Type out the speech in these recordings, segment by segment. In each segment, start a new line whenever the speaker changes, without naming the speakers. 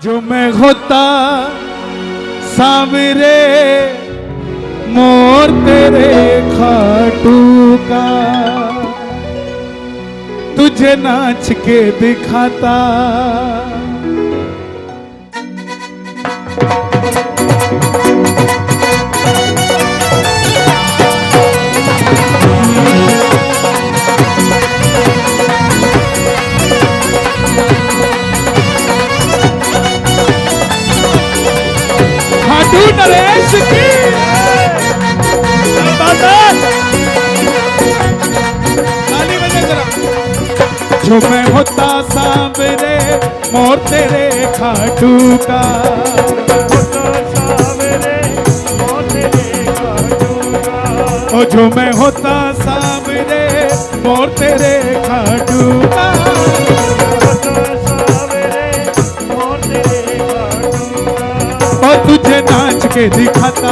जो मैं होता सावरे मोर तेरे खाटू का, तुझे नाच के दिखाता। खाटू नरेश की बात है। ताली बजा जरा। जो मैं होता सावरे मोर तेरे खाटू का, ओ जो मैं होता सावरे मोर तेरे खाटू का, और तुझे नाच के दिखाता,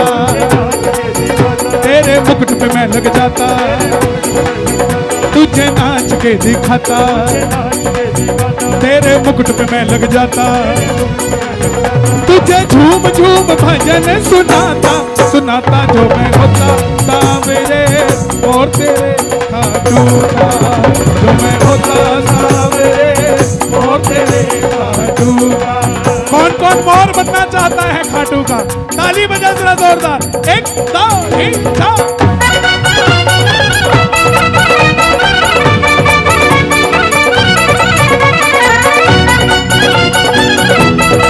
तेरे मुकुट पे मैं लग जाता, तुझे नाच के दिखाता, तेरे मुकुट पे मैं लग जाता, तुझे झूम झूम भजन सुनाता सुनाता। जो मैं होता सावरे और तेरे खाटू का, जो मैं होता सावरे और तेरे खाटू का। कौन कौन मोर बनना चाहता है खाटू का? ताली बजा जरा जोरदार। 1 2 3 4।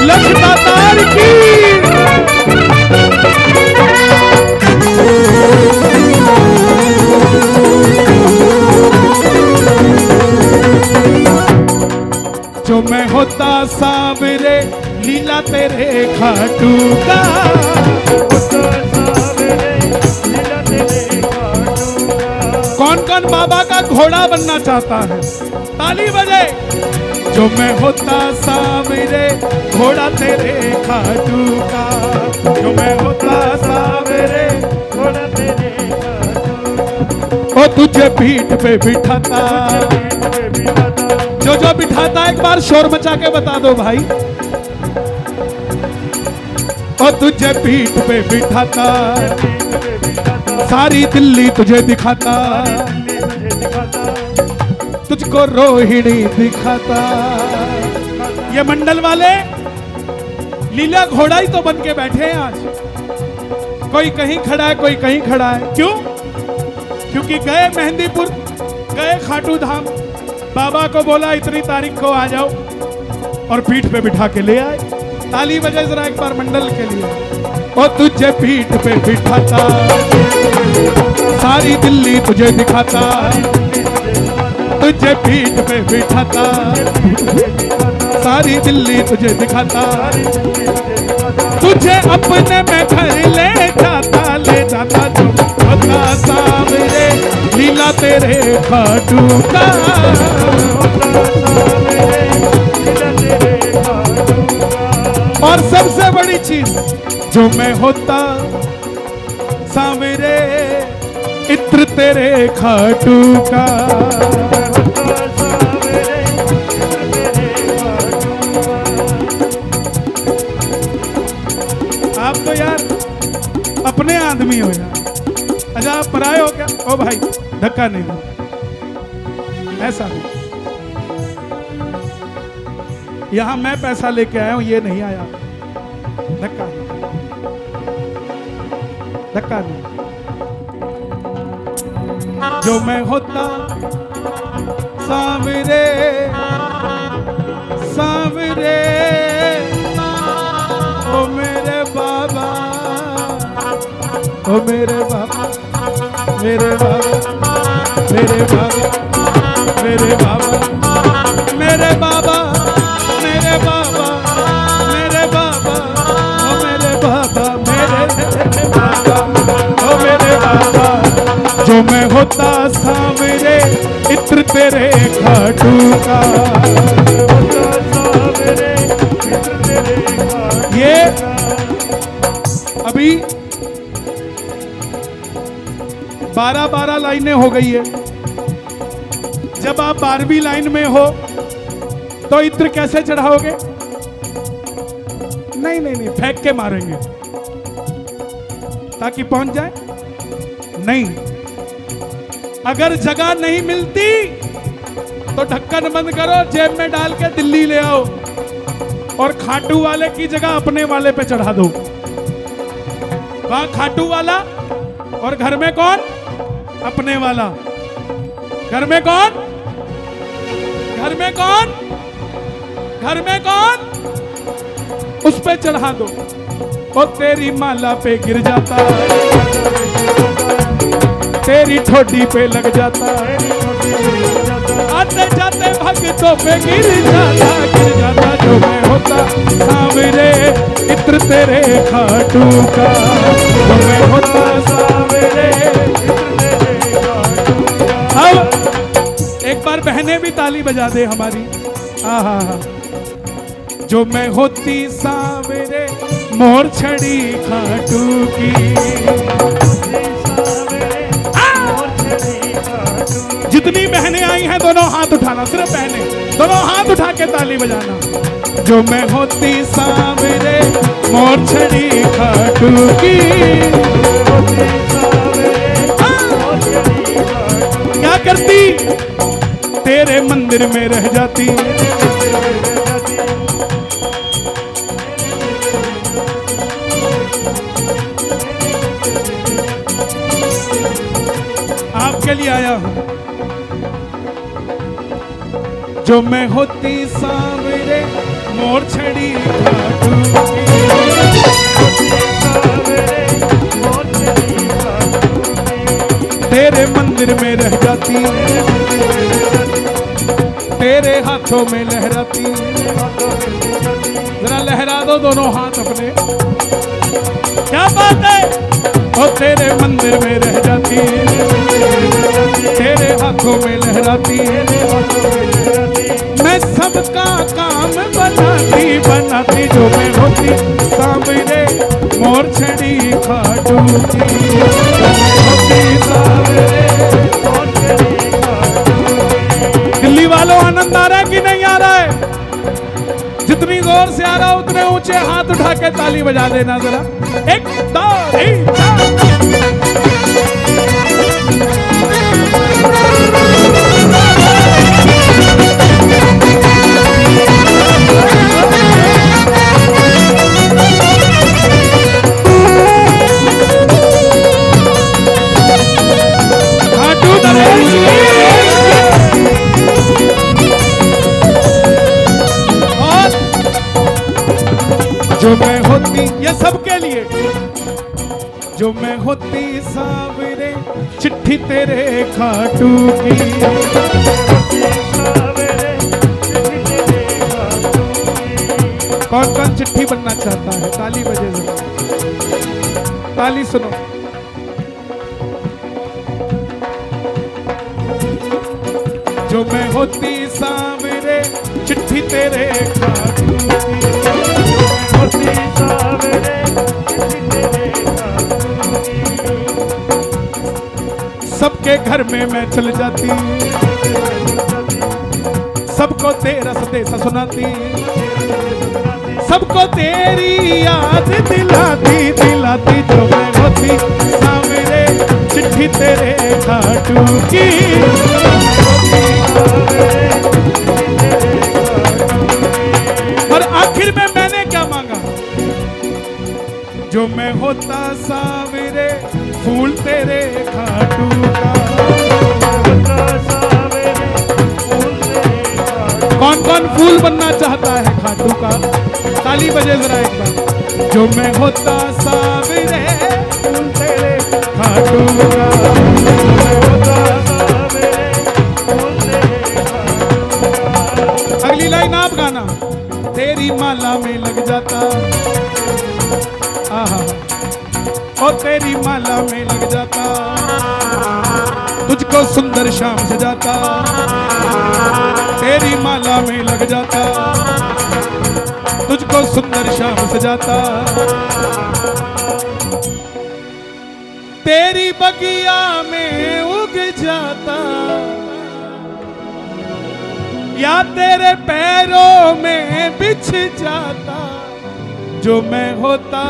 लक्ष्मण की जो मैं होता सावरे लीला तेरे खाटू का, कौन कौन बाबा का घोड़ा बनना चाहता है? ताली बजे। जो मैं होता सावरे घोड़ा तेरे खाटू का, जो मैं होता सावरे घोड़ा तेरे खाटू का, ओ तुझे पीठ पे बिठाता, जो जो बिठाता एक बार शोर मचा के बता दो भाई। और तुझे पीठ पे बिठाता, सारी दिल्ली तुझे दिखाता, तुझको रोहिणी दिखाता। ये मंडल वाले लीला घोड़ा ही तो बन के बैठे हैं आज। कोई कहीं खड़ा है, कोई कहीं खड़ा है। क्यों? क्योंकि गए मेहंदीपुर, गए खाटू धाम, बाबा को बोला इतनी तारीख को आ जाओ, और पीठ पे बिठा के ले आए। ताली बजाए जरा एक बार मंडल के लिए। और तुझे पीठ पे बिठाता, सारी दिल्ली तुझे दिखाता, तुझे पीठ पे बिठाता, सारी दिल्ली तुझे दिखाता, तुझे अपने में घर ले जाता, ले जाता। जो होता सावरे लीला तेरे खाटू का, और सबसे बड़ी चीज, जो मैं होता सावरे इत्र तेरे खाटू का। आप तो यार अपने आदमी हो यार। अच्छा आप पराए हो क्या? ओ भाई धक्का नहीं दो, ऐसा नहीं। यहां मैं पैसा लेके आया हूं, ये नहीं आया। धक्का नहीं, धक्का नहीं। जो मैं होता सावरे सावरे ओ मेरे बाबा, ओ मेरे बाबा, मेरे बाबा, मेरे बाबा, मेरे बाबा, मेरे बाबा, मेरे बाबा, मेरे बाबा, ओ मेरे बाबा, मेरे बाबा, ओ मेरे बाबा। जो मैं होता सावरे इत्र तेरे खाटू का, ये अभी 12-12 लाइनें हो गई है। जब आप 12वीं लाइन में हो तो इत्र कैसे चढ़ाओगे? नहीं नहीं नहीं, फेंक के मारेंगे ताकि पहुंच जाए। नहीं, अगर जगह नहीं मिलती तो ढक्कन बंद करो, जेब में डाल के दिल्ली ले आओ और खाटू वाले की जगह अपने वाले पे चढ़ा दो। वहां खाटू वाला और घर में कौन? अपने वाला। घर में कौन? घर में कौन? घर में कौन? उस पे चढ़ा दो और तेरी माला पे गिर जाता, तेरी ठोडी पे लग जाता, आते जाते भक्तों पे गिर जाता। जो मैं होता सांवरे इत्र तेरे खाटू का, जो मैं होता सांवरे इत्र तेरे खाटू का। अब एक बार बहनें भी ताली बजा दे हमारी। आहा, जो मैं होती सांवरे मोर छड़ी खाटू की। जितनी बहनें आई हैं दोनों हाथ उठाना, सिर्फ बहनें, दोनों हाथ उठा के ताली बजाना। जो मैं होती सांवरे मोर छड़ी खाटू की, क्या करती? तेरे मंदिर में रह जाती। आपके लिए आया हूं। जो मैं होती सांवरे मोर छड़ी खाटू की, तेरे मंदिर में रह जाती, तेरे हाथों में लहराती। जरा लहरा दो दोनों हाथ अपने, क्या बात है। और तेरे मंदिर में रह जाती, तेरे हाथों में लहराती। मैं सबका काम बनाती, जो मैं होती सांवरे मोर छड़ी खाटू की, दिल्ली वालों आनंद आ रहा है कि नहीं आ रहा है? जितनी जोर से आ रहा उतने ऊंचे हाथ उठा के ताली बजा देना जरा। 1 2 3 4। जो मैं होती, ये सबके लिए, जो मैं होती सांवरे चिट्ठी तेरे खाटू की, कौन कौन चिट्ठी बनना चाहता है? ताली बजे जरा, ताली सुनो। जो मैं होती सांवरे चिट्ठी तेरे खाटू की, सबके घर में मैं चल जाती, सबको तेरा संदेशा सुनाती, सबको तेरी याद दिलाती। जो मैं होती सांवरे चिट्ठी तेरे खाटू की, और आखिर में मैंने क्या मांगा? जो मैं होता सांवरे फूल तेरे खाटू का। कौन कौन फूल बनना चाहता है खाटू का? ताली बजे जरा एक बार। जो मैं होता सांवरे फूल तेरे खाटू का, अगली लाइन आप गाना। तेरी माला में लग जाता, आहा, और तेरी माला में लग जाता, तुझको सुंदर शाम सजाता, तेरी माला में लग जाता, तुझको सुंदर शाम सजाता। तेरी बगिया में उग जाता, या तेरे पैरों में बिछ जाता, जो मैं होता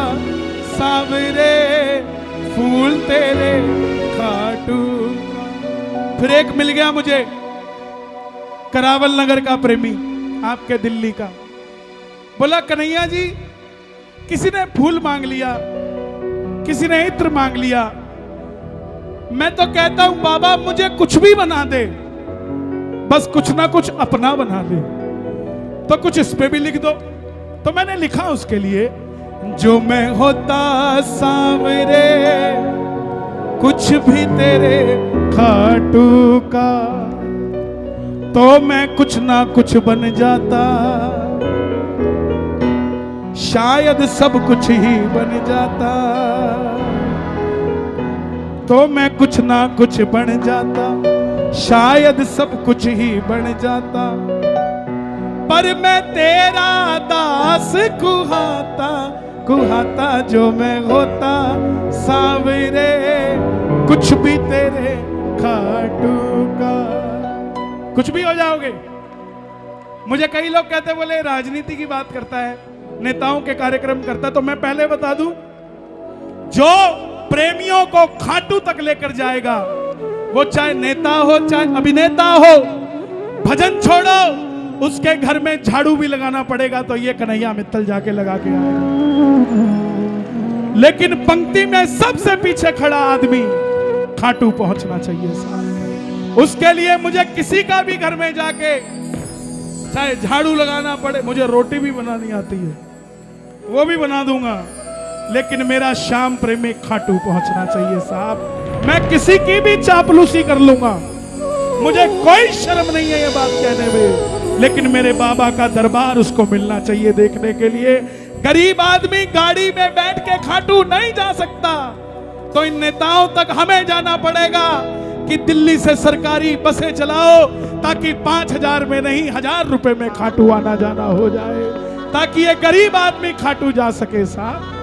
सावरे फूल तेरे खाटू। फिर एक मिल गया मुझे, करावल नगर का प्रेमी, आपके दिल्ली का। बोला कन्हैया जी, किसी ने फूल मांग लिया, किसी ने इत्र मांग लिया, मैं तो कहता हूं बाबा मुझे कुछ भी बना दे, बस कुछ ना कुछ अपना बना दे। तो कुछ इस पे भी लिख दो। तो मैंने लिखा उसके लिए, जो मैं होता सांवरे कुछ भी तेरे खाटू का, तो मैं कुछ ना कुछ बन जाता, शायद सब कुछ ही बन जाता, तो मैं कुछ ना कुछ बन जाता, शायद सब कुछ ही बन जाता। पर मैं तेरा दास कुहाता कुहाता, जो मैं होता सांवरे कुछ भी तेरे खाटू का। कुछ भी हो जाओगे। मुझे कई लोग कहते बोले राजनीति की बात करता है, नेताओं के कार्यक्रम करता है। तो मैं पहले बता दूं, जो प्रेमियों को खाटू तक लेकर जाएगा, वो चाहे नेता हो चाहे अभिनेता हो, भजन छोड़ो, उसके घर में झाड़ू भी लगाना पड़ेगा तो ये कन्हैया मित्तल जाके लगा के आएगा। लेकिन पंक्ति में सबसे पीछे खड़ा आदमी खाटू पहुंचना चाहिए साहब। उसके लिए मुझे किसी का भी घर में जाके चाहे झाड़ू लगाना पड़े, मुझे रोटी भी बनानी आती है, वो भी बना दूंगा, लेकिन मेरा श्याम प्रेमी खाटू पहुंचना चाहिए साहब। मैं किसी की भी चापलूसी कर लूंगा, मुझे कोई शर्म नहीं है ये बात कहने में, लेकिन मेरे बाबा का दरबार उसको मिलना चाहिए देखने के लिए। गरीब आदमी गाड़ी में बैठ के खाटू नहीं जा सकता, तो इन नेताओं तक हमें जाना पड़ेगा कि दिल्ली से सरकारी बसें चलाओ, ताकि 5,000 में नहीं 1,000 रुपए में खाटू आना जाना हो जाए, ताकि ये गरीब आदमी खाटू जा सके साहब।